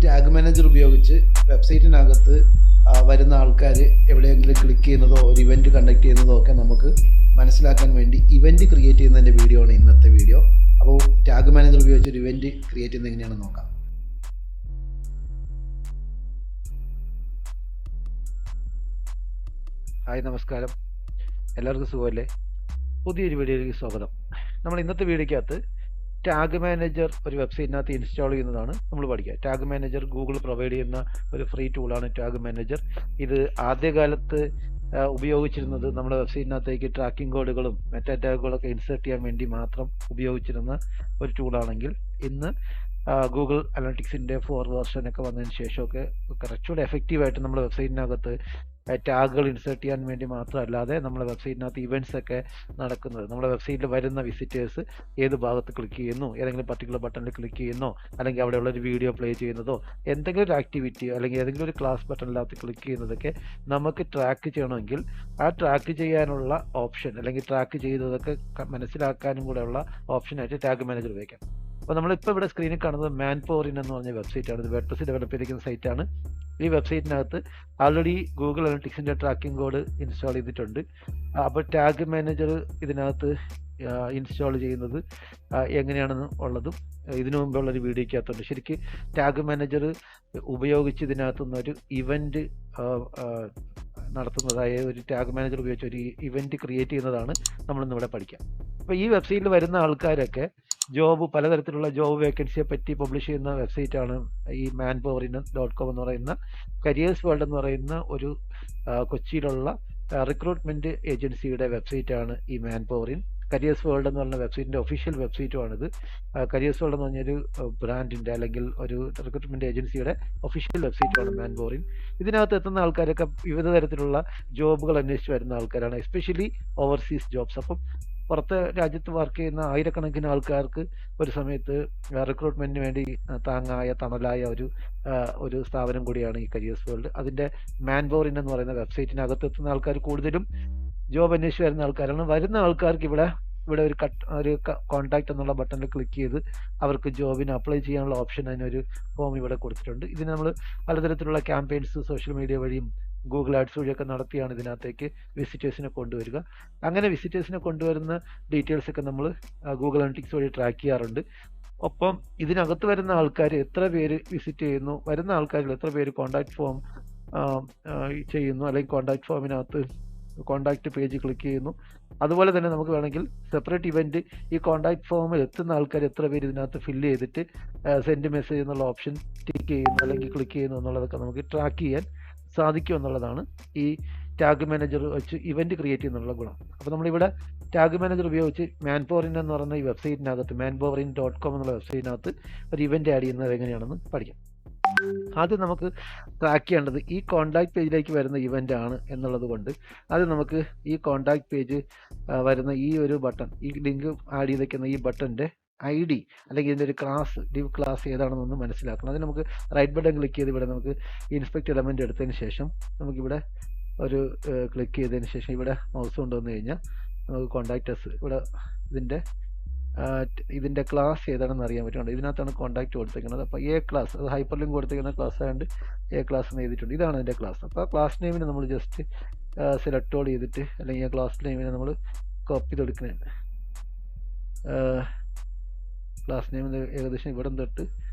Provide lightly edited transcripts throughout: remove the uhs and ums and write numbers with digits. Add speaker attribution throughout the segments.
Speaker 1: Tag manager ഉപയോഗിച്ച് വെബ്സൈറ്റിനകത്ത് വരുന്ന ആൾക്കാർ എവിടെയെങ്കിലും ക്ലിക്ക് ചെയ്യുന്നതോ ഒരു ഇവൻറ്റ് കണ്ടക്ട് ചെയ്യുന്നതോ ഒക്കെ നമുക്ക് മനസ്സിലാക്കാൻ വേണ്ടി ഇവൻറ്റ് ക്രിയേറ്റ് ചെയ്യുന്നതിൻ്റെ വീഡിയോ ആണ് ഇന്നത്തെ വീഡിയോ. അപ്പോൾ ടാഗ് മാനേജർ ഉപയോഗിച്ച് ഒരു ഇവൻറ്റ് ക്രിയേറ്റ് ചെയ്യുന്നത് എങ്ങനെയാണെന്ന് നോക്കാം. ഹായ്, നമസ്കാരം. എല്ലാവർക്കും സുഖമല്ലേ? പുതിയൊരു വീഡിയോയിലേക്ക് സ്വാഗതം. നമ്മൾ ഇന്നത്തെ വീഡിയോയ്ക്കകത്ത് ടാഗ് മാനേജർ ഒരു വെബ്സൈറ്റിനകത്ത് ഇൻസ്റ്റാൾ ചെയ്യുന്നതാണ് നമ്മൾ പഠിക്കുക. ടാഗ് മാനേജർ ഗൂഗിൾ പ്രൊവൈഡ് ചെയ്യുന്ന ഒരു ഫ്രീ ടൂളാണ് ടാഗ് മാനേജർ. ഇത് ആദ്യകാലത്ത് ഉപയോഗിച്ചിരുന്നത് നമ്മുടെ വെബ്സൈറ്റിനകത്തേക്ക് ട്രാക്കിംഗ് കോഡുകളും മെറ്റാ ടാഗുകളൊക്കെ ഇൻസേർട്ട് ചെയ്യാൻ വേണ്ടി മാത്രം ഉപയോഗിച്ചിരുന്ന ഒരു ടൂളാണെങ്കിൽ ഇന്ന് ഗൂഗിൾ അനലിറ്റിക്സിൻ്റെ 4 വെർഷനൊക്കെ വന്നതിന് ശേഷമൊക്കെ കുറച്ചുകൂടെ എഫക്റ്റീവായിട്ട് നമ്മുടെ വെബ്സൈറ്റിനകത്ത് ടാഗുകൾ ഇൻസേർട്ട് ചെയ്യാൻ വേണ്ടി മാത്രമല്ലാതെ നമ്മുടെ വെബ്സൈറ്റിനകത്ത് ഇവൻറ്റ്സ് ഒക്കെ നടക്കുന്നത്, നമ്മുടെ വെബ്സൈറ്റിൽ വരുന്ന വിസിറ്റേഴ്സ് ഏത് ഭാഗത്ത് ക്ലിക്ക് ചെയ്യുന്നു, ഏതെങ്കിലും പർട്ടിക്കുലർ ബട്ടണിൽ ക്ലിക്ക് ചെയ്യുന്നോ, അല്ലെങ്കിൽ അവിടെയുള്ള ഒരു വീഡിയോ പ്ലേ ചെയ്യുന്നതോ, എന്തെങ്കിലും ഒരു ആക്ടിവിറ്റി അല്ലെങ്കിൽ ഏതെങ്കിലും ഒരു ക്ലാസ് ബട്ടണിനകത്ത് ക്ലിക്ക് ചെയ്യുന്നതൊക്കെ നമുക്ക് ട്രാക്ക് ചെയ്യണമെങ്കിൽ ആ ട്രാക്ക് ചെയ്യാനുള്ള ഓപ്ഷൻ അല്ലെങ്കിൽ ട്രാക്ക് ചെയ്തതൊക്കെ മനസ്സിലാക്കാനും കൂടെയുള്ള ഓപ്ഷനായിട്ട് ടാഗ് മാനേജർ ഉപയോഗിക്കാം. അപ്പോൾ നമ്മളിപ്പോൾ ഇവിടെ സ്ക്രീനിൽ കാണുന്നത് മാൻപവർ എന്ന് പറഞ്ഞ വെബ്സൈറ്റാണ്. ഇത് വേർഡ്പ്രസ് ഡെവലപ്പ് ചെയ്തിരിക്കുന്ന സൈറ്റാണ്. ഈ വെബ്സൈറ്റിനകത്ത് ആൾറെഡി ഗൂഗിൾ അനലിറ്റിക്സിൻ്റെ ട്രാക്കിംഗ് കോഡ് ഇൻസ്റ്റാൾ ചെയ്തിട്ടുണ്ട്. അപ്പോൾ ടാഗ് മാനേജർ ഇതിനകത്ത് ഇൻസ്റ്റാൾ ചെയ്യുന്നത് എങ്ങനെയാണെന്ന് ഉള്ളതും ഇതിനു മുമ്പുള്ളൊരു വീഡിയോയ്ക്കകത്തുണ്ട്. ശരിക്കും ടാഗ് മാനേജർ ഉപയോഗിച്ച് ഇതിനകത്തുനിന്നൊരു ഇവൻറ്റ് നടത്തുന്നതായ ഒരു ടാഗ് മാനേജർ ഉപയോഗിച്ച് ഒരു ഇവൻറ്റ് ക്രിയേറ്റ് ചെയ്യുന്നതാണ് നമ്മളിന്നിവിടെ പഠിക്കാം. അപ്പോൾ ഈ വെബ്സൈറ്റിൽ വരുന്ന ആൾക്കാരൊക്കെ പലതരത്തിലുള്ള ജോബ് വേക്കൻസിയെ പറ്റി പബ്ലിഷ് ചെയ്യുന്ന വെബ്സൈറ്റാണ് ഈ manpower.com എന്ന് പറയുന്ന കരിയേഴ്സ് വേൾഡ് എന്ന് പറയുന്ന ഒരു കൊച്ചിയിലുള്ള റിക്രൂട്ട്മെൻറ്റ് ഏജൻസിയുടെ വെബ്സൈറ്റാണ് ഈ മാൻപവറിൻ. കരിയേഴ്സ് വേൾഡ് എന്ന് പറഞ്ഞ വെബ്സൈറ്റിൻ്റെ ഒഫീഷ്യൽ വെബ്സൈറ്റുമാണിത്. കരിയേഴ്സ് വേൾഡ് എന്ന് പറഞ്ഞൊരു ബ്രാൻഡിൻ്റെ അല്ലെങ്കിൽ ഒരു റിക്രൂട്ട്മെൻറ്റ് ഏജൻസിയുടെ ഒഫീഷ്യൽ വെബ്സൈറ്റാണ് മാൻപവറിൻ. ഇതിനകത്ത് എത്തുന്ന ആൾക്കാരൊക്കെ വിവിധ തരത്തിലുള്ള ജോബുകൾ അന്വേഷിച്ച് വരുന്ന ആൾക്കാരാണ്, എസ്പെഷ്യലി ഓവർസീസ് ജോബ്സ്. അപ്പം പുറത്തെ രാജ്യത്ത് വർക്ക് ചെയ്യുന്ന ആയിരക്കണക്കിന് ആൾക്കാർക്ക് ഒരു സമയത്ത് റിക്രൂട്ട്മെൻറ്റിന് വേണ്ടി തണലായ ഒരു സ്ഥാപനം കൂടിയാണ് ഈ കരിയേഴ്സ് വേൾഡ്. അതിൻ്റെ മാൻപവറിൻ എന്ന് പറയുന്ന വെബ്സൈറ്റിനകത്ത് എത്തുന്ന ആൾക്കാർ കൂടുതലും ജോബ് അന്വേഷിച്ച് വരുന്ന ആൾക്കാരാണ്. വരുന്ന ആൾക്കാർക്ക് ഇവിടെ ഒരു കോൺടാക്ട് എന്നുള്ള ബട്ടണിൽ ക്ലിക്ക് ചെയ്ത് അവർക്ക് ജോബിന് അപ്ലൈ ചെയ്യാനുള്ള ഓപ്ഷൻ അതിനൊരു ഫോം ഇവിടെ കൊടുത്തിട്ടുണ്ട്. ഇതിന് നമ്മൾ പലതരത്തിലുള്ള ക്യാമ്പയിൻസ് സോഷ്യൽ മീഡിയ വഴിയും ഗൂഗിൾ ആഡ്സ് വഴിയൊക്കെ നടത്തിയാണ് ഇതിനകത്തേക്ക് വിസിറ്റേഴ്സിനെ കൊണ്ടുവരിക. അങ്ങനെ വിസിറ്റേഴ്സിനെ കൊണ്ടുവരുന്ന ഡീറ്റെയിൽസൊക്കെ നമ്മൾ ഗൂഗിൾ അനലിറ്റിക്സ് വഴി ട്രാക്ക് ചെയ്യാറുണ്ട്. ഒപ്പം ഇതിനകത്ത് വരുന്ന ആൾക്കാർ എത്ര പേര് വിസിറ്റ് ചെയ്യുന്നു, വരുന്ന ആൾക്കാരിൽ എത്ര പേര് കോൺടാക്ട് ഫോം ചെയ്യുന്നു, അല്ലെങ്കിൽ കോൺടാക്ട് ഫോമിനകത്ത് കോൺടാക്ട് പേജ് ക്ലിക്ക് ചെയ്യുന്നു. അതുപോലെ തന്നെ നമുക്ക് വേണമെങ്കിൽ സെപ്പറേറ്റ് ഇവൻറ്റ് ഈ കോൺടാക്ട് ഫോമിൽ എത്തുന്ന ആൾക്കാർ എത്ര പേര് ഇതിനകത്ത് ഫില്ല് ചെയ്തിട്ട് സെൻഡ് മെസ്സേജ് എന്നുള്ള ഓപ്ഷൻ ടിക്ക് ചെയ്യുന്നു അല്ലെങ്കിൽ ക്ലിക്ക് ചെയ്യുന്നു എന്നുള്ളതൊക്കെ നമുക്ക് ട്രാക്ക് ചെയ്യാൻ സാധിക്കും എന്നുള്ളതാണ് ഈ ടാഗ് മാനേജർ വെച്ച് ഇവൻറ്റ് ക്രിയേറ്റ് ചെയ്യുന്നുള്ള ഗുണം. അപ്പോൾ നമ്മളിവിടെ ടാഗ് മാനേജർ ഉപയോഗിച്ച് മാൻപവറിൻ എന്ന് പറയുന്ന ഈ വെബ്സൈറ്റിനകത്ത് manpower.com എന്നുള്ള വെബ്സൈറ്റിനകത്ത് ഒരു ഇവൻറ്റ് ആഡ് ചെയ്യുന്നത് എങ്ങനെയാണെന്ന് പഠിക്കാം. ആദ്യം നമുക്ക് ട്രാക്ക് ചെയ്യേണ്ടത് ഈ കോൺടാക്ട് പേജിലേക്ക് വരുന്ന ഇവൻ്റ് ആണ് എന്നുള്ളത് കൊണ്ട് ആദ്യം നമുക്ക് ഈ കോൺടാക്ട് പേജ് വരുന്ന ഈ ഒരു ബട്ടൺ, ഈ ലിങ്ക് ആഡ് ചെയ്തേക്കുന്ന ഈ ബട്ടൻ്റെ ID അല്ലെങ്കിൽ ഇതിൻ്റെ ഒരു ഡിവ് ക്ലാസ് ഏതാണെന്നൊന്ന് മനസ്സിലാക്കണം. അതിന് നമുക്ക് റൈറ്റ് ബട്ടൺ ക്ലിക്ക് ചെയ്ത് ഇവിടെ നമുക്ക് ഇൻസ്പെക്ട് എലമെൻ്റ് എടുത്തതിന് ശേഷം നമുക്കിവിടെ ഒരു ക്ലിക്ക് ചെയ്തതിന് ശേഷം ഇവിടെ മൗസ് കൊണ്ടുവന്നു കഴിഞ്ഞാൽ നമുക്ക് കോൺടാക്റ്റസ് ഇവിടെ ഇതിൻ്റെ ക്ലാസ് ഏതാണെന്ന് അറിയാൻ പറ്റുന്നുണ്ട്. ഇതിനകത്താണ് കോൺടാക്റ്റ് കൊടുത്തിരിക്കുന്നത്. അപ്പോൾ ക്ലാസ്, അത് ഹൈപ്പർ ലിങ്ക് കൊടുത്തിരിക്കുന്ന ക്ലാസ് ആയതുകൊണ്ട് ക്ലാസ് എന്ന് എഴുതിയിട്ടുണ്ട്. ഇതാണ് അതിൻ്റെ ക്ലാസ്. അപ്പോൾ ആ ക്ലാസ് നെയിമിന് നമ്മൾ ജസ്റ്റ് സെലക്ട് ഓൾ ചെയ്തിട്ട് അല്ലെങ്കിൽ ആ ക്ലാസ് നെയിമിനെ നമ്മൾ കോപ്പി ചെയ്തെടുക്കുന്നതാണ്. ക്ലാസ് നെയിം ഏകദേശം ഇവിടെ തൊട്ട്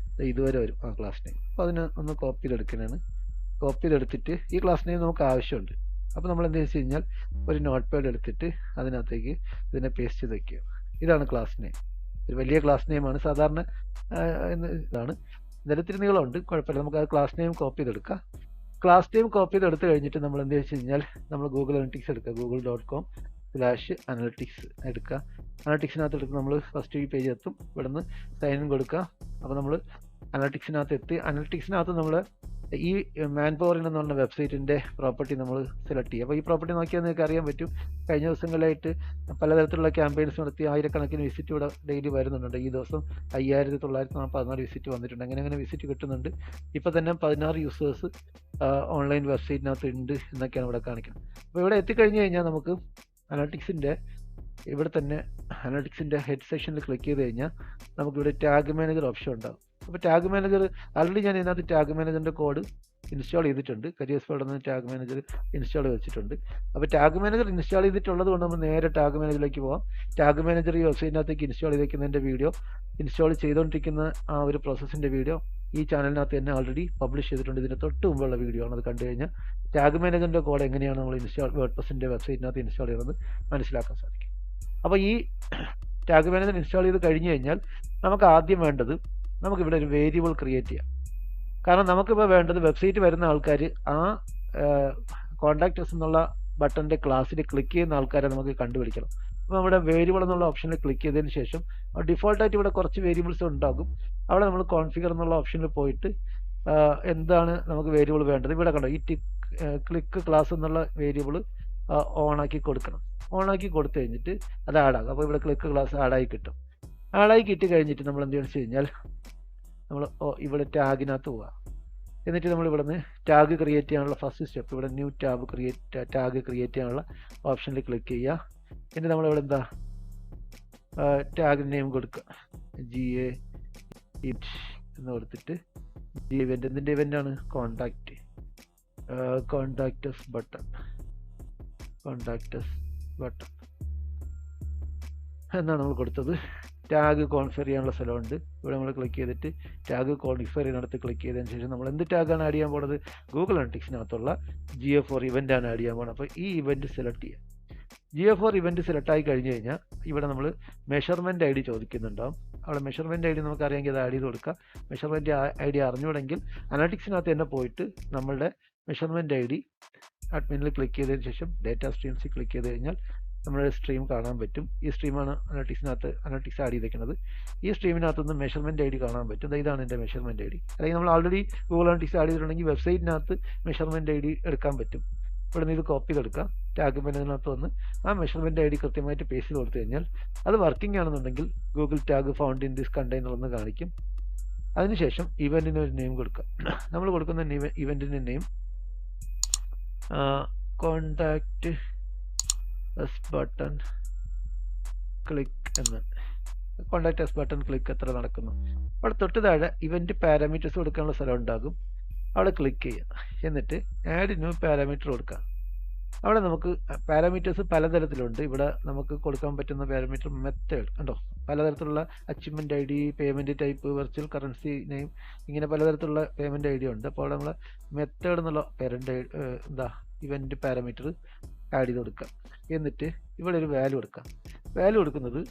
Speaker 1: ഇതുവരെ വരും ആ ക്ലാസ് നെയിം. അപ്പോൾ അതിന് ഒന്ന് കോപ്പി ചെയ്തെടുക്കുന്നതാണ്. കോപ്പി ചെയ്തെടുത്തിട്ട് ഈ ക്ലാസ് നെയിം നമുക്ക് ആവശ്യമുണ്ട്. അപ്പോൾ നമ്മൾ എന്താ വെച്ച് കഴിഞ്ഞാൽ ഒരു നോട്ട് പാഡ് എടുത്തിട്ട് അതിനകത്തേക്ക് ഇതിനെ പേസ്റ്റ് ചെയ്ത് വയ്ക്കുക. ഇതാണ് ക്ലാസ് നെയിം. ഒരു വലിയ ക്ലാസ് നെയിമാണ്. സാധാരണ ഇതാണ്. നിരത്തിരി നീളമുണ്ട്, കുഴപ്പമില്ല. നമുക്ക് ആ ക്ലാസ് നെയിം കോപ്പി ചെയ്തെടുക്കാം. ക്ലാസ് നെയിം കോപ്പി ചെയ്തെടുത്ത് കഴിഞ്ഞിട്ട് നമ്മൾ എന്താ വെച്ച് കഴിഞ്ഞാൽ നമ്മൾ ഗൂഗിൾ അനലിറ്റിക്സ് എടുക്കുക. google.com/analytics എടുക്കുക. അനലിറ്റിക്സിനകത്ത് എടുത്ത് നമ്മൾ ഫസ്റ്റ് ഈ പേജ് എത്തും. ഇവിടെ നിന്ന് സൈൻ ഇൻ കൊടുക്കുക. അപ്പോൾ നമ്മൾ അനലിറ്റിക്സിനകത്ത് എത്തി. അനലിറ്റിക്സിനകത്ത് നമ്മൾ ഈ മാൻപവറിൻ എന്ന് പറഞ്ഞ വെബ്സൈറ്റിൻ്റെ പ്രോപ്പർട്ടി നമ്മൾ സെലക്ട് ചെയ്യുക. അപ്പോൾ ഈ പ്രോപ്പർട്ടി നോക്കിയാൽ നിങ്ങൾക്ക് അറിയാൻ പറ്റും, കഴിഞ്ഞ ദിവസങ്ങളിലായിട്ട് പലതരത്തിലുള്ള ക്യാമ്പയിൻസ് നടത്തി ആയിരക്കണക്കിന് വിസിറ്റ് ഇവിടെ ഡെയിലി വരുന്നുണ്ട്. ഈ ദിവസം 5914 വിസിറ്റ് വന്നിട്ടുണ്ട്. അങ്ങനെ വിസിറ്റ് കിട്ടുന്നുണ്ട്. ഇപ്പോൾ തന്നെ 16 യൂസേഴ്സ് ഓൺലൈൻ വെബ്സൈറ്റിനകത്ത് ഉണ്ട് എന്നൊക്കെയാണ് ഇവിടെ കാണിക്കുന്നത്. അപ്പോൾ ഇവിടെ എത്തിക്കഴിഞ്ഞ് കഴിഞ്ഞാൽ നമുക്ക് അനലിറ്റിക്സിൻ്റെ ഇവിടെ തന്നെ അനലിറ്റിക്സിൻ്റെ ഹെഡ് സെക്ഷനിൽ ക്ലിക്ക് ചെയ്ത് കഴിഞ്ഞാൽ നമുക്കിവിടെ ടാഗ് മാനേജർ ഓപ്ഷൻ ഉണ്ടാകും. അപ്പോൾ ടാഗ് മാനേജർ ആൾറെഡി ഞാൻ ഇതിനകത്ത് ടാഗ് മാനേജറിൻ്റെ കോഡ് ഇൻസ്റ്റാൾ ചെയ്തിട്ടുണ്ട്. കരിയേഴ്സ് വേൾഡിൽ നിന്ന് ടാഗ് മാനേജർ ഇൻസ്റ്റാൾ വെച്ചിട്ടുണ്ട്. അപ്പോൾ ടാഗ് മാനേജർ ഇൻസ്റ്റാൾ ചെയ്തിട്ടുള്ളത് കൊണ്ട് നമ്മൾ നേരെ ടാഗ് മാനേജറിലേക്ക് പോകാം. ടാഗ് മാനേജർ ഈ വെബ്സൈറ്റിനകത്തേക്ക് ഇൻസ്റ്റാൾ ചെയ്തേക്കുന്നതിൻ്റെ വീഡിയോ, ഇൻസ്റ്റാൾ ചെയ്തുകൊണ്ടിരിക്കുന്ന ആ ഒരു പ്രോസസ്സിൻ്റെ വീഡിയോ ഈ ചാനലിനകത്ത് തന്നെ ഓൾറെഡി പബ്ലിഷ് ചെയ്തിട്ടുണ്ട്. ഇതിന് തൊട്ട് മുമ്പുള്ള വീഡിയോ ആണ്. അത് കണ്ടു കഴിഞ്ഞാൽ ടാഗ് മാനേജറിൻ്റെ കോഡ് എങ്ങനെയാണ് നമ്മൾ വേർഡ്പ്രസിൻ്റെ വെബ്സൈറ്റിനകത്ത് ഇൻസ്റ്റാൾ ചെയ്യുന്നത് മനസ്സിലാക്കാൻ സാധിക്കും. അപ്പോൾ ഈ ടാഗ് മാനേജർ ഇൻസ്റ്റാൾ ചെയ്ത് കഴിഞ്ഞ് കഴിഞ്ഞാൽ നമുക്ക് ആദ്യം വേണ്ടത് നമുക്കിവിടെ ഒരു വേരിയബിൾ ക്രിയേറ്റ് ചെയ്യാം. കാരണം നമുക്കിപ്പോൾ വേണ്ടത് വെബ്സൈറ്റ് വരുന്ന ആൾക്കാർ ആ കോൺടാക്ട് അസ് എന്നുള്ള ബട്ടൻ്റെ ക്ലാസ്സിൽ ക്ലിക്ക് ചെയ്യുന്ന ആൾക്കാരെ നമുക്ക് കണ്ടുപിടിക്കണം. അപ്പോൾ നമ്മുടെ വേരിയബിൾ എന്നുള്ള ഓപ്ഷനിൽ ക്ലിക്ക് ചെയ്തതിന് ശേഷം ഡിഫോൾട്ടായിട്ട് ഇവിടെ കുറച്ച് വേരിയബിൾസ് ഉണ്ടാകും. അവിടെ നമ്മൾ കോൺഫിഗർ എന്നുള്ള ഓപ്ഷനിൽ പോയിട്ട് എന്താണ് നമുക്ക് വേരിയബിൾ വേണ്ടത്, ഇവിടെ കണ്ടോ ഈ ക്ലിക്ക് ക്ലാസ് എന്നുള്ള വേരിയബിൾ ഓണാക്കി കൊടുക്കണം. ഓണാക്കി കൊടുത്തു കഴിഞ്ഞിട്ട് അത് ആഡാകും. അപ്പോൾ ഇവിടെ ക്ലിക്ക് ക്ലാസ് ആഡായി കിട്ടും. ആഡായി കിട്ടി കഴിഞ്ഞിട്ട് നമ്മൾ എന്ത് വെച്ച് കഴിഞ്ഞാൽ നമ്മൾ ഇവിടെ ടാഗിനകത്ത് പോവുക. എന്നിട്ട് നമ്മൾ ഇവിടെ നിന്ന് ടാഗ് ക്രിയേറ്റ് ചെയ്യാനുള്ള ഫസ്റ്റ് സ്റ്റെപ്പ് ഇവിടെ ന്യൂ ടാഗ് ക്രിയേറ്റ് ചെയ്യാനുള്ള ഓപ്ഷനിൽ ക്ലിക്ക് ചെയ്യുക. എന്നിട്ട് നമ്മളിവിടെ എന്താ ടാഗ് നെയിം കൊടുക്കുക, GA എന്ന് കൊടുത്തിട്ട് ഇവൻ്റ്, എന്തിൻ്റെ ഇവൻ്റാണ് കോണ്ടാക്ടസ് ബട്ടൺ എന്നാണ് നമ്മൾ കൊടുത്തത്. ടാഗ് കോൺഫിഗർ ചെയ്യാനുള്ള സ്ഥലമുണ്ട്. ഇവിടെ നമ്മൾ ക്ലിക്ക് ചെയ്തിട്ട് ടാഗ് കോൺഫിഗർ ചെയ്യുന്നിടത്ത് ക്ലിക്ക് ചെയ്തതിന് ശേഷം നമ്മൾ എന്ത് ടാഗാണ് ആഡ് ചെയ്യാൻ പോകുന്നത്, ഗൂഗിൾ അനലിറ്റിക്സിനകത്തുള്ള GA4 ഇവൻ്റാണ് ആഡ് ചെയ്യാൻ പോകുന്നത്. അപ്പോൾ ഈ ഇവൻ്റ് സെലക്ട് ചെയ്യുക. GA4 ഇവൻ്റ് സെലക്ട് ആയി കഴിഞ്ഞ് കഴിഞ്ഞാൽ ഇവിടെ നമ്മൾ മെഷർമെൻറ്റ് ID ചോദിക്കുന്നുണ്ടാവും. അവിടെ മെഷർമെൻറ്റ് ID നമുക്ക് അറിയാമെങ്കിൽ അത് ആഡ് ചെയ്ത് കൊടുക്കുക. മെഷർമെൻറ്റ് ID അറിഞ്ഞുകൂടെങ്കിൽ അനലിറ്റിക്സിനകത്ത് തന്നെ പോയിട്ട് നമ്മളുടെ മെഷർമെൻറ്റ് ID അഡ്മിനിൽ ക്ലിക്ക് ചെയ്തതിന് ശേഷം ഡേറ്റാ സ്ട്രീംസിൽ ക്ലിക്ക് ചെയ്ത് കഴിഞ്ഞാൽ നമ്മുടെ സ്ട്രീം കാണാൻ പറ്റും. ഈ സ്ട്രീമാണ് അനലിറ്റിക്സ് ആഡ് ചെയ്തേക്കുന്നത്. ഈ സ്ട്രീമിനകത്തുനിന്ന് മെഷർമെൻറ്റ് ID കാണാൻ പറ്റും. ഇതാണ് എൻ്റെ മെഷർമെൻറ്റ് ID. അല്ലെങ്കിൽ നമ്മൾ ഓൾറെഡി ഗൂഗിൾ അനലിറ്റിക്സ് ആഡ് ചെയ്തിട്ടുണ്ടെങ്കിൽ വെബ്സൈറ്റിനകത്ത് മെഷർമെൻറ്റ് ID എടുക്കാൻ പറ്റും. ഇവിടെ നിന്ന് ഇത് കോപ്പി ചെയ്തെടുക്കാം. ടാഗ് മാനേജറിനകത്ത് വന്ന് ആ മെഷർമെൻറ്റ് ID കൃത്യമായിട്ട് പേസ്റ്റ് ചെയ്ത് കൊടുത്തു കഴിഞ്ഞാൽ അത് വർക്കിംഗ് ആണെന്നുണ്ടെങ്കിൽ Google tag found in this container എന്ന് കാണിക്കും. അതിനുശേഷം ഇവൻറ്റിന് ഒരു നെയിം കൊടുക്കുക. നമ്മൾ കൊടുക്കുന്ന ഇവൻറ്റിൻ്റെ name contact us button click എന്ന്. കോണ്ടാക്ട് എസ് ബട്ടൺ ക്ലിക്ക് എത്ര നടക്കുന്നു. അവിടെ തൊട്ട് താഴെ ഇവൻറ്റ് പാരാമീറ്റേഴ്സ് കൊടുക്കാനുള്ള സ്ഥലം ഉണ്ടാകും. അവിടെ ക്ലിക്ക് ചെയ്യുക. എന്നിട്ട് ആഡ് ന്യൂ പാരാമീറ്റർ കൊടുക്കുക. അവിടെ നമുക്ക് പാരാമീറ്റേഴ്സ് പലതരത്തിലുണ്ട്. ഇവിടെ നമുക്ക് കൊടുക്കാൻ പറ്റുന്ന പാരാമീറ്റർ മെത്തേഡ് കണ്ടോ, പലതരത്തിലുള്ള achievement ID, payment type, virtual currency name, ഇങ്ങനെ പലതരത്തിലുള്ള പേയ്മെൻറ്റ് ID ഉണ്ട്. അപ്പോൾ നമ്മൾ മെത്തേഡ് എന്നുള്ള ഇവൻറ്റ് പാരാമീറ്റർ ആഡ് ചെയ്ത് കൊടുക്കുക. എന്നിട്ട് ഇവിടെ ഒരു വാല്യൂ കൊടുക്കുക. വാല്യൂ കൊടുക്കുന്നത്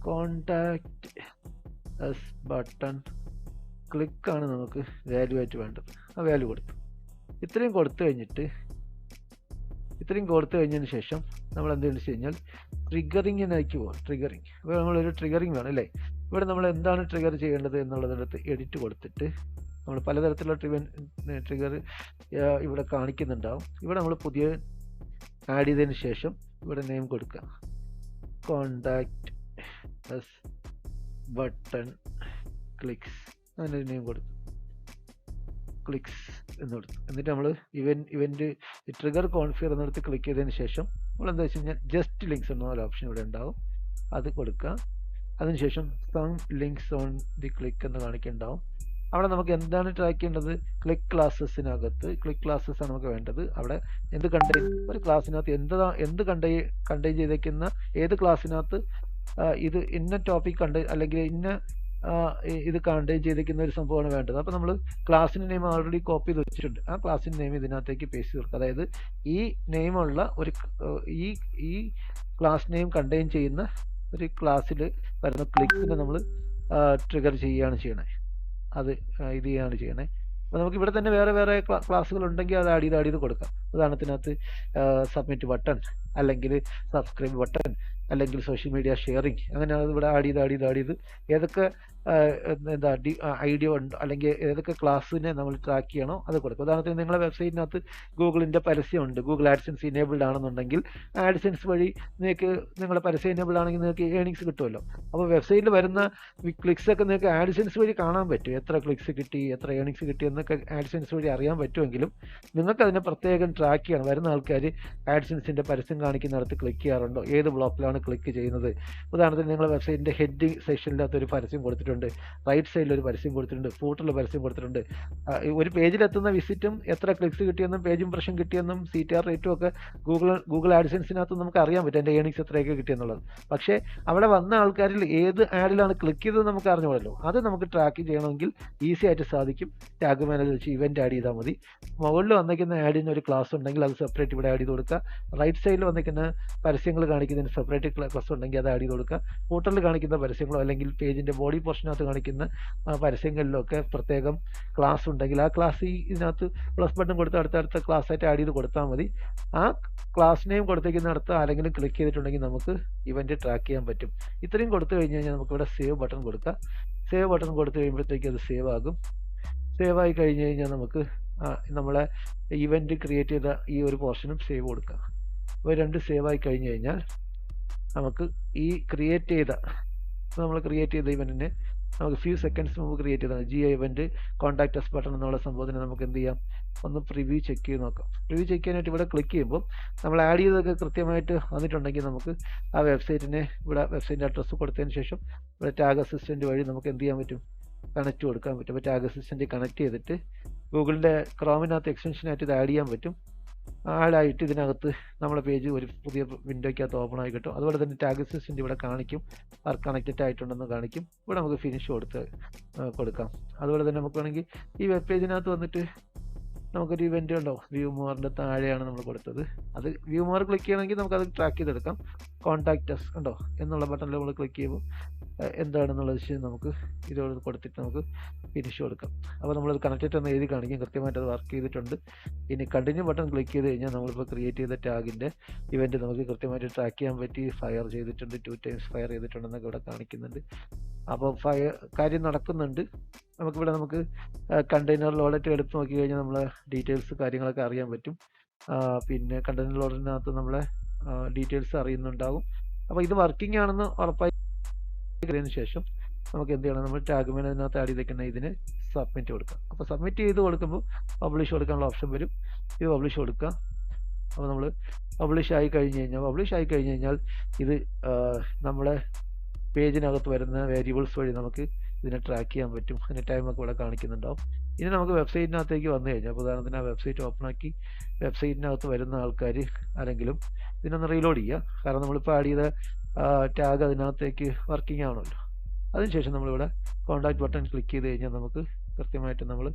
Speaker 1: കോണ്ടാക്ട് എസ് ബട്ടൺ ക്ലിക്കാണ് നമുക്ക് വാല്യൂ ആയിട്ട് വേണ്ടത്. ആ വാല്യൂ കൊടുത്തു. ഇത്രയും കൊടുത്തു കഴിഞ്ഞതിന് ശേഷം നമ്മൾ എന്തെന്ന് വെച്ച് കഴിഞ്ഞാൽ ട്രിഗറിങ്ങിനാക്കി പോകാം. അപ്പോൾ നമ്മളൊരു ട്രിഗറിങ് വേണം അല്ലേ. ഇവിടെ നമ്മൾ എന്താണ് ട്രിഗർ ചെയ്യേണ്ടത് എന്നുള്ളതിനകത്ത് എഡിറ്റ് കൊടുത്തിട്ട് നമ്മൾ പലതരത്തിലുള്ള ട്രിഗർ ഇവിടെ കാണിക്കുന്നുണ്ടാവും. ഇവിടെ നമ്മൾ പുതിയ ആഡ് ചെയ്തതിന് ശേഷം ഇവിടെ നെയിം കൊടുക്കുക. കോണ്ടാക്ട് എസ് ബട്ടൺ ക്ലിക്സ് അങ്ങനെ നെയിം കൊടുത്തു, ക്ലിക്സ് എന്ന് കൊടുത്തു. എന്നിട്ട് നമ്മൾ ഇവൻറ്റ് ട്രിഗർ കോൺഫിഗർ എന്നിടത്ത് ക്ലിക്ക് ചെയ്തതിന് ശേഷം നമ്മൾ എന്താ വെച്ച് കഴിഞ്ഞാൽ ജസ്റ്റ് ലിങ്ക്സ് എന്ന ഒരു ഓപ്ഷൻ ഇവിടെ ഉണ്ടാവും. അത് കൊടുക്കുക. അതിനുശേഷം some links on the click എന്ന് കാണിക്കുന്നുണ്ടാവും. അവിടെ നമുക്ക് എന്താണ് ട്രാക്ക് ചെയ്യേണ്ടത്, ക്ലിക്ക് ക്ലാസ്സസിനകത്ത് ക്ലിക്ക് ക്ലാസ്സസ് ആണ് നമുക്ക് വേണ്ടത്. അവിടെ എന്ത് ഒരു ക്ലാസ്സിനകത്ത് എന്ത് കണ്ടെയ്ൻ ചെയ്തേക്കുന്ന ഏത് ക്ലാസ്സിനകത്ത് ഇത് ഇന്ന ടോപ്പിക് അല്ലെങ്കിൽ ഇന്ന ഇത് കണ്ടെയ്ൻ ചെയ്തിരിക്കുന്ന ഒരു സംഭവമാണ് വേണ്ടത്. അപ്പോൾ നമ്മൾ ക്ലാസ്സിൻ്റെ നെയിം ഓൾറെഡി കോപ്പി ചെയ്ത് വെച്ചിട്ടുണ്ട്. ആ ക്ലാസ്സിൻ്റെ നെയിം ഇതിനകത്തേക്ക് പേസ്റ്റ് ചെയ്ത് കൊടുക്കുക. അതായത് ഈ നെയിമുള്ള ഒരു ഈ ക്ലാസ് നെയിം കണ്ടെയ്ൻ ചെയ്യുന്ന ഒരു ക്ലാസ്സിൽ വരുന്ന ക്ലിക്കിനെ നമ്മൾ ട്രിഗർ ചെയ്യുകയാണ് ചെയ്യണേ. അത് ഇത് ചെയ്യാണ് ചെയ്യണേ. അപ്പോൾ നമുക്ക് ഇവിടെ തന്നെ വേറെ ക്ലാസ്സുകൾ ഉണ്ടെങ്കിൽ അത് ആഡ് ചെയ്ത് കൊടുക്കാം. ഉദാഹരണത്തിനകത്ത് സബ്മിറ്റ് ബട്ടൺ, അല്ലെങ്കിൽ സബ്സ്ക്രൈബ് ബട്ടൺ, അല്ലെങ്കിൽ സോഷ്യൽ മീഡിയ ഷെയറിങ്, അങ്ങനെ അത് ഇവിടെ ആഡ് ചെയ്ത് ഏതൊക്കെ ഐഡിയ ഉണ്ടോ അല്ലെങ്കിൽ ഏതൊക്കെ ക്ലാസ്സിനെ നമ്മൾ ട്രാക്ക് ചെയ്യണോ അത് കൊടുക്കും. ഉദാഹരണത്തിന് നിങ്ങളുടെ വെബ്സൈറ്റിനകത്ത് ഗൂഗിളിൻ്റെ പരസ്യമുണ്ട്, ഗൂഗിൾ ആഡ്സെൻസ് ഇനേബിൾഡ് ആണെന്നുണ്ടെങ്കിൽ ആഡ്സെൻസ് വഴി നിങ്ങൾക്ക് നിങ്ങളുടെ പരസ്യം ഇനേബിൾഡ് ആണെങ്കിൽ നിങ്ങൾക്ക് ഏണിങ്സ് കിട്ടുമല്ലോ. അപ്പോൾ വെബ്സൈറ്റിൽ വരുന്ന ക്ലിക്സ് ഒക്കെ നിങ്ങൾക്ക് ആഡ്സെൻസ് വഴി കാണാൻ പറ്റും. എത്ര ക്ലിക്സ് കിട്ടി, എത്ര ഏണിങ്സ് കിട്ടി എന്നൊക്കെ ആഡ്സെൻസ് വഴി അറിയാൻ പറ്റുമെങ്കിലും നിങ്ങൾക്ക് അതിനെ പ്രത്യേകം ട്രാക്ക് ചെയ്യണം. വരുന്ന ആൾക്കാർ ആഡ്സെൻസിൻ്റെ പരസ്യം കാണിക്കുന്നിടത്ത് ക്ലിക്ക് ചെയ്യാറുണ്ടോ, ഏത് ബ്ലോക്കിലാണ് ക്ലിക്ക് ചെയ്യുന്നത്. ഉദാഹരണത്തിന് നിങ്ങളുടെ വെബ്സൈറ്റിൻ്റെ ഹെഡിങ് സെക്ഷനിനകത്ത് ഒരു പരസ്യം കൊടുത്തിട്ടുണ്ട്, കൊടുത്തിട്ടുണ്ട്, റൈറ്റ് സൈഡിൽ ഒരു പരസ്യം കൊടുത്തിട്ടുണ്ട്, ഫൂട്ടറിൽ പരസ്യം കൊടുത്തിട്ടുണ്ട്. ഒരു പേജിലെത്തുന്ന വിസിറ്റും എത്ര ക്ലിക്സ് കിട്ടിയെന്നും പേജ് ഇംപ്രഷൻ കിട്ടിയെന്നും CTR റേറ്റും ഒക്കെ ഗൂഗിൾ ആഡ്സെൻസിനകത്ത് നമുക്ക് അറിയാൻ പറ്റും, എൻ്റെ ഏണിങ്സ് എത്രയൊക്കെ കിട്ടിയെന്നുള്ളത്. പക്ഷേ അവിടെ വന്ന ആൾക്കാരിൽ ഏത് ആഡിലാണ് ക്ലിക്ക് ചെയ്തത് നമുക്ക് അറിഞ്ഞുകൂടല്ലോ. അത് നമുക്ക് ട്രാക്ക് ചെയ്യണമെങ്കിൽ ഈസി ആയിട്ട് സാധിക്കും. ടാഗ് മാനേജർ വെച്ച് ഇവൻ്റ് ആഡ് ചെയ്താൽ മതി. മുകളിൽ വന്നിരിക്കുന്ന ആഡിന് ഒരു ക്ലാസ് ഉണ്ടെങ്കിൽ അത് സെപ്പറേറ്റ് ഇവിടെ ആഡ് ചെയ്ത് കൊടുക്കുക. റൈറ്റ് സൈഡിൽ വന്നിരിക്കുന്ന പരസ്യങ്ങൾ കാണിക്കുന്നതിന് സെപ്പറേറ്റ് ക്ലാസ് ഉണ്ടെങ്കിൽ അത് ആഡ് ചെയ്ത് കൊടുക്കുക. ഫൂട്ടറിൽ കാണിക്കുന്ന പരസ്യങ്ങളോ അല്ലെങ്കിൽ പേജിൻ്റെ ബോഡി പോർഷനകത്ത് കാണിക്കുന്ന പരസ്യങ്ങളിലൊക്കെ പ്രത്യേകം ക്ലാസ് ഉണ്ടെങ്കിൽ ആ ക്ലാസ് ഇതിനകത്ത് പ്ലസ് ബട്ടൺ കൊടുത്ത് അടുത്തടുത്ത ക്ലാസ് ആയിട്ട് ആഡ് ചെയ്ത് കൊടുത്താൽ മതി. ആ ക്ലാസ് നെയിം കൊടുത്തിരിക്കുന്നിടത്ത് ആരെങ്കിലും ക്ലിക്ക് ചെയ്തിട്ടുണ്ടെങ്കിൽ നമുക്ക് ഇവൻ്റ് ട്രാക്ക് ചെയ്യാൻ പറ്റും. ഇത്രയും കൊടുത്തു കഴിഞ്ഞ് കഴിഞ്ഞാൽ നമുക്കിവിടെ സേവ് ബട്ടൺ കൊടുക്കാം. സേവ് ബട്ടൺ കൊടുത്തു കഴിയുമ്പോഴത്തേക്ക് അത് സേവ് ആകും. സേവ് ആയി കഴിഞ്ഞ് കഴിഞ്ഞാൽ നമുക്ക് നമ്മളെ ഇവൻ്റ് ക്രിയേറ്റ് ചെയ്ത ഈ ഒരു പോർഷനും സേവ് കൊടുക്കാം. അപ്പോൾ രണ്ട് സേവ് ആയി കഴിഞ്ഞ് കഴിഞ്ഞാൽ നമുക്ക് ഈ നമ്മൾ ക്രിയേറ്റ് ചെയ്ത ഇവൻറ്റിനെ നമുക്ക് ഫ്യൂ സെക്കൻഡ്സ് മുമ്പ് ക്രിയേറ്റ് ചെയ്തതാണ് GI event contact us button എന്നുള്ള സംഭവത്തിന് നമുക്ക് എന്ത് ചെയ്യാം, ഒന്ന് പ്രിവ്യൂ ചെക്ക് ചെയ്ത് നോക്കാം. പ്രിവ്യൂ ചെക്ക് ചെയ്യാനായിട്ട് ഇവിടെ ക്ലിക്ക് ചെയ്യുമ്പോൾ നമ്മൾ ആഡ് ചെയ്തതൊക്കെ കൃത്യമായിട്ട് വന്നിട്ടുണ്ടെങ്കിൽ നമുക്ക് ആ വെബ്സൈറ്റിനെ ഇവിടെ വെബ്സൈറ്റിൻ്റെ അഡ്രസ്സ് കൊടുത്തതിന് ശേഷം ഇവിടെ ടാഗ് അസിസ്റ്റൻറ്റ് വഴി നമുക്ക് എന്ത് ചെയ്യാൻ പറ്റും, കണക്റ്റ് കൊടുക്കാൻ പറ്റും. അപ്പോൾ ടാഗ് അസിസ്റ്റൻറ്റ് കണക്ട് ചെയ്തിട്ട് ഗൂഗിളിൻ്റെ ക്രോമിനകത്ത് എക്സ്റ്റൻഷനായിട്ട് ഇത് ആഡ് ചെയ്യാൻ പറ്റും. ആഡായിട്ട് ഇതിനകത്ത് നമ്മുടെ പേജ് ഒരു പുതിയ വിൻഡോയ്ക്കകത്ത് ഓപ്പൺ ആയി കിട്ടും. അതുപോലെ തന്നെ ടാഗ് അസിസ്റ്റൻറ്റ് ഇവിടെ കാണിക്കും, വർക്ക് കണക്റ്റഡ് ആയിട്ടുണ്ടെന്ന് കാണിക്കും. ഇവിടെ നമുക്ക് ഫിനിഷ് കൊടുക്കാം. അതുപോലെ തന്നെ നമുക്ക് വേണമെങ്കിൽ ഈ വെബ് പേജിനകത്ത് വന്നിട്ട് നമുക്കൊരു ഇവൻ്റ് ഉണ്ടോ, വ്യൂ മോറിൻ്റെ താഴെയാണ് നമ്മൾ കൊടുത്തത്. അത് വ്യൂ മോർ ക്ലിക്ക് ചെയ്യണമെങ്കിൽ നമുക്കത് ട്രാക്ക് ചെയ്തെടുക്കാം. കോൺടാക്ട് അസ് ഉണ്ടോ എന്നുള്ള ബട്ടണിൽ നമ്മൾ ക്ലിക്ക് ചെയ്യുമ്പോൾ എന്താണെന്നുള്ള വിഷയം നമുക്ക് ഇതോട് കൊടുത്തിട്ട് നമുക്ക് ഫിനിഷ് കൊടുക്കാം. അപ്പോൾ നമ്മളത് കണക്റ്റഡ് എന്ന് എഴുതി കാണിക്കും, കൃത്യമായിട്ട് അത് വർക്ക് ചെയ്തിട്ടുണ്ട്. ഇനി കണ്ടിന്യൂ ബട്ടൺ ക്ലിക്ക് ചെയ്ത് കഴിഞ്ഞാൽ നമ്മളിപ്പോൾ ക്രിയേറ്റ് ചെയ്ത ടാഗിൻ്റെ ഇവൻറ്റ് നമുക്ക് കൃത്യമായിട്ട് ട്രാക്ക് ചെയ്യാൻ പറ്റി. ഫയർ ചെയ്തിട്ടുണ്ട്, 2 times ഫയർ ചെയ്തിട്ടുണ്ടെന്നൊക്കെ ഇവിടെ കാണിക്കുന്നുണ്ട്. അപ്പോൾ കാര്യം നടക്കുന്നുണ്ട്. നമുക്ക് കണ്ടെയ്നർ ലോഡൊക്കെ എടുത്ത് നോക്കി കഴിഞ്ഞാൽ നമ്മളെ ഡീറ്റെയിൽസ് കാര്യങ്ങളൊക്കെ അറിയാൻ പറ്റും. പിന്നെ കണ്ടെയ്നർ ലോഡിനകത്ത് നമ്മളെ ഡീറ്റെയിൽസ് അറിയുന്നുണ്ടാകും. അപ്പോൾ ഇത് വർക്കിംഗ് ആണെന്ന് ഉറപ്പായി കഴിഞ്ഞതിന് ശേഷം നമുക്ക് എന്ത് ചെയ്യണം, നമ്മൾ ടാഗ് മാനേജറിനകത്ത് ആഡ് ചെയ്തേക്കുന്ന ഇതിന് സബ്മിറ്റ് കൊടുക്കാം. അപ്പോൾ സബ്മിറ്റ് ചെയ്ത് കൊടുക്കുമ്പോൾ പബ്ലിഷ് കൊടുക്കാനുള്ള ഓപ്ഷൻ വരും. ഇത് പബ്ലിഷ് കൊടുക്കുക. അപ്പോൾ നമ്മൾ പബ്ലിഷ് ആയി കഴിഞ്ഞ് കഴിഞ്ഞാൽ ഇത് നമ്മളെ പേജിനകത്ത് വരുന്ന വേരിയബിൾസ് വഴി നമുക്ക് ഇതിനെ ട്രാക്ക് ചെയ്യാൻ പറ്റും. അതിന് ടൈമൊക്കെ ഇവിടെ കാണിക്കുന്നുണ്ടാവും. ഇനി നമുക്ക് വെബ്സൈറ്റിനകത്തേക്ക് വന്നു കഴിഞ്ഞാൽ ഉദാഹരണത്തിന് ആ വെബ്സൈറ്റ് ഓപ്പൺ ആക്കി വെബ്സൈറ്റിനകത്ത് വരുന്ന ആൾക്കാർ ആരെങ്കിലും ഇതിനൊന്ന് റീലോഡ് ചെയ്യുക. കാരണം നമ്മളിപ്പോൾ ആഡ് ചെയ്ത ടാഗ് അതിനകത്തേക്ക് വർക്കിംഗ് ആണല്ലോ. അതിനുശേഷം നമ്മളിവിടെ കോൺടാക്ട് ബട്ടൺ ക്ലിക്ക് ചെയ്ത് കഴിഞ്ഞാൽ നമുക്ക് കൃത്യമായിട്ട് നമ്മൾ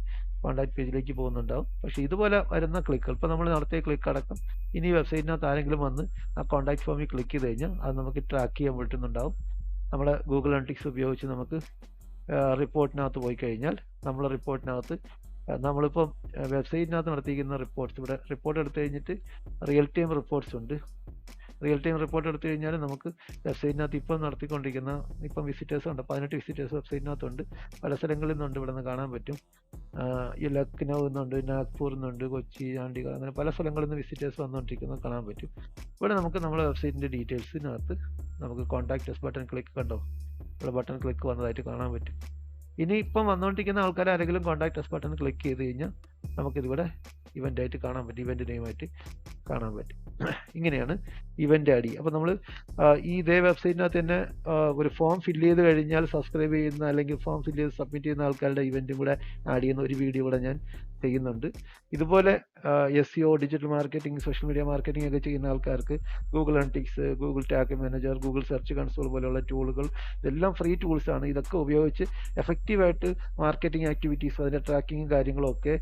Speaker 1: കോൺടാക്ട് പേജിലേക്ക് പോകുന്നുണ്ടാവും. പക്ഷേ ഇതുപോലെ വരുന്ന ക്ലിക്കുകൾ ഇപ്പോൾ നമ്മൾ നടത്തിയ ക്ലിക്ക് അടക്കം ഇനി വെബ്സൈറ്റിനകത്ത് ആരെങ്കിലും വന്ന് ആ കോൺടാക്ട് ഫോമിൽ ക്ലിക്ക് ചെയ്ത് കഴിഞ്ഞാൽ അത് നമുക്ക് ട്രാക്ക് ചെയ്യാൻ പറ്റുന്നുണ്ടാവും. നമ്മുടെ ഗൂഗിൾ അനലിറ്റിക്സ് ഉപയോഗിച്ച് നമുക്ക് റിപ്പോർട്ടിനകത്ത് പോയി കഴിഞ്ഞാൽ നമ്മൾ റിപ്പോർട്ടിനകത്ത് നമ്മളിപ്പം വെബ്സൈറ്റിനകത്ത് നടത്തിയിരിക്കുന്ന റിപ്പോർട്ട്സ് ഇവിടെ റിപ്പോർട്ട് എടുത്തു കഴിഞ്ഞിട്ട് റിയൽ ടൈം റിപ്പോർട്ട്സ് ഉണ്ട്. റിയൽ ടൈം റിപ്പോർട്ട് എടുത്തു കഴിഞ്ഞാൽ നമുക്ക് വെബ്സൈറ്റിനകത്ത് ഇപ്പം നടത്തിക്കൊണ്ടിരിക്കുന്ന വിസിറ്റേഴ്സ് ഉണ്ട്, 18 വിസിറ്റേഴ്സ് വെബ്സൈറ്റിനകത്തുണ്ട്. പല സ്ഥലങ്ങളിൽ നിന്നുണ്ട്, ഇവിടെ നിന്ന് കാണാൻ പറ്റും. ഈ ലക്നൗ എന്നുണ്ട്, നാഗ്പൂർ എന്നുണ്ട്, കൊച്ചി, ചണ്ഡീഗഡ്, അങ്ങനെ പല സ്ഥലങ്ങളിൽ നിന്ന് വിസിറ്റേഴ്സ് വന്നുകൊണ്ടിരിക്കുന്നത് കാണാൻ പറ്റും. ഇവിടെ നമുക്ക് നമ്മുടെ വെബ്സൈറ്റിൻ്റെ ഡീറ്റെയിൽസിനകത്ത് നമുക്ക് കോൺടാക്ട് അസ് ബട്ടൺ ക്ലിക്ക് കണ്ടോ, ഇവിടെ ബട്ടൺ ക്ലിക്ക് വന്നതായിട്ട് കാണാൻ പറ്റും. ഇനി ഇപ്പം വന്നുകൊണ്ടിരിക്കുന്ന ആൾക്കാർ ആരെങ്കിലും കോൺടാക്ട് അസ് ബട്ടൺ ക്ലിക്ക് ചെയ്ത് കഴിഞ്ഞാൽ നമുക്കിതിവിടെ ഇവൻ്റായിട്ട് കാണാൻ പറ്റും, ഇവൻ്റ് നെയിമായിട്ട് കാണാൻ പറ്റും. ഇങ്ങനെയാണ് ഇവൻ്റ് ആഡ് ചെയ്യുക. അപ്പോൾ നമ്മൾ ഈ ഇതേ വെബ്സൈറ്റിനകത്ത് തന്നെ ഒരു ഫോം ഫില്ല് ചെയ്ത് കഴിഞ്ഞാൽ സബ്സ്ക്രൈബ് ചെയ്യുന്ന അല്ലെങ്കിൽ ഫോം ഫില്ല് ചെയ്ത് സബ്മിറ്റ് ചെയ്യുന്ന ആൾക്കാരുടെ ഇവൻറ്റും കൂടെ ആഡ് ചെയ്യുന്ന ഒരു വീഡിയോ കൂടെ ഞാൻ ചെയ്യുന്നുണ്ട്. ഇതുപോലെ SEO, digital marketing, social media marketing ഒക്കെ ചെയ്യുന്ന ആൾക്കാർക്ക് Google analytics, Google tag manager, Google search console പോലെയുള്ള ടൂളുകൾ ഇതെല്ലാം ഫ്രീ ടൂൾസാണ്. ഇതൊക്കെ ഉപയോഗിച്ച് എഫക്റ്റീവായിട്ട് മാർക്കറ്റിംഗ് ആക്ടിവിറ്റീസ് അതിൻ്റെ ട്രാക്കിങ്ങും കാര്യങ്ങളും ഒക്കെ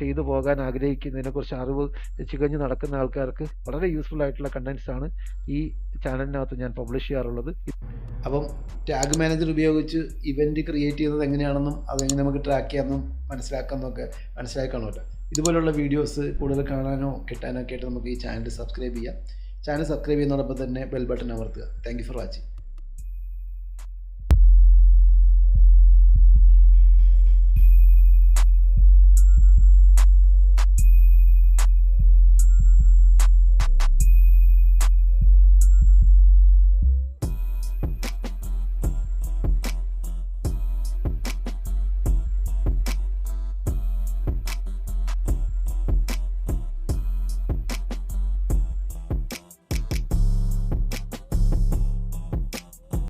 Speaker 1: ചെയ്തു പോകാൻ ആഗ്രഹിക്കുന്നതിനെക്കുറിച്ച് അറിവ് ചികഞ്ഞ് നടക്കുന്ന ആൾക്കാർക്ക് വളരെ യൂസ്ഫുൾ ആയിട്ടുള്ള കണ്ടൻസ് ആണ് ഈ ചാനലിനകത്ത് ഞാൻ പബ്ലിഷ് ചെയ്യാറുള്ളത്.
Speaker 2: അപ്പം ടാഗ് മാനേജർ ഉപയോഗിച്ച് ഇവൻറ്റ് ക്രിയേറ്റ് ചെയ്യുന്നത് എങ്ങനെയാണെന്നും അതെങ്ങനെ നമുക്ക് ട്രാക്ക് ചെയ്യാമെന്നും മനസ്സിലാക്കാമല്ലോ. ഇതുപോലുള്ള വീഡിയോസ് കൂടുതൽ കാണാനോ കിട്ടാനോ ഒക്കെ ആയിട്ട് നമുക്ക് ഈ ചാനൽ സബ്സ്ക്രൈബ് ചെയ്യാം. ചാനൽ സബ്സ്ക്രൈബ് ചെയ്യുന്നതോടൊപ്പം തന്നെ ബെൽ ബട്ടൺ അമർത്തുക. Thank you for watching.